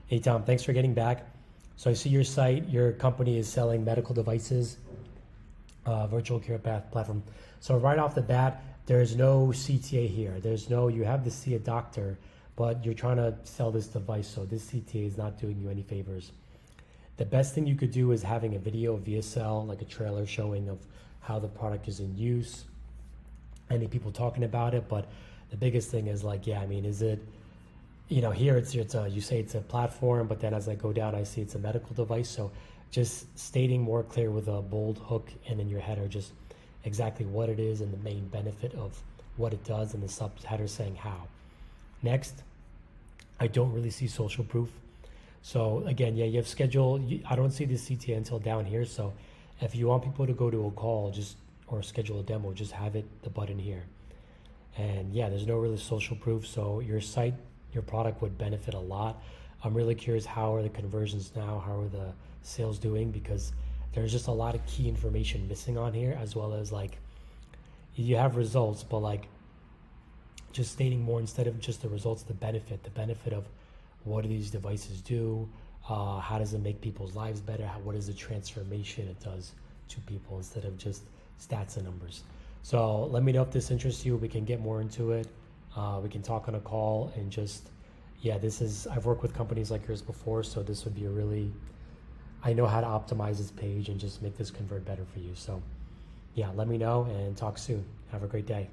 Hey Tom, thanks for getting back. So I see your site, your company is selling medical devices, virtual care path platform. So right off the bat, there's no CTA here. You have to see a doctor, but you're trying to sell this device, so this CTA is not doing you any favors. The best thing you could do is having a video via cell, like a trailer showing of how the product is in use, any people talking about it. But the biggest thing is like, yeah, I mean, is it, here you say it's a platform, but then as I go down, I see it's a medical device. So just stating more clear with a bold hook and in your header, just exactly what it is and the main benefit of what it does, and the subheader saying how. Next, I don't really see social proof. So again, yeah, you have schedule. I don't see the CTA until down here. So if you want people to go to a call, or schedule a demo, just have the button here. And yeah, there's no really social proof. So your site, your product would benefit a lot. I'm really curious, how are the conversions now? How are the sales doing? Because there's just a lot of key information missing on here, as well as like you have results, but like just stating more instead of just the results, the benefit of what do these devices do, how does it make people's lives better, what is the transformation it does to people, instead of just stats and numbers. So let me know if this interests you. We can get more into it. We can talk on a call, and just, yeah, I've worked with companies like yours before, so this would be I know how to optimize this page and just make this convert better for you. So yeah, let me know and talk soon. Have a great day.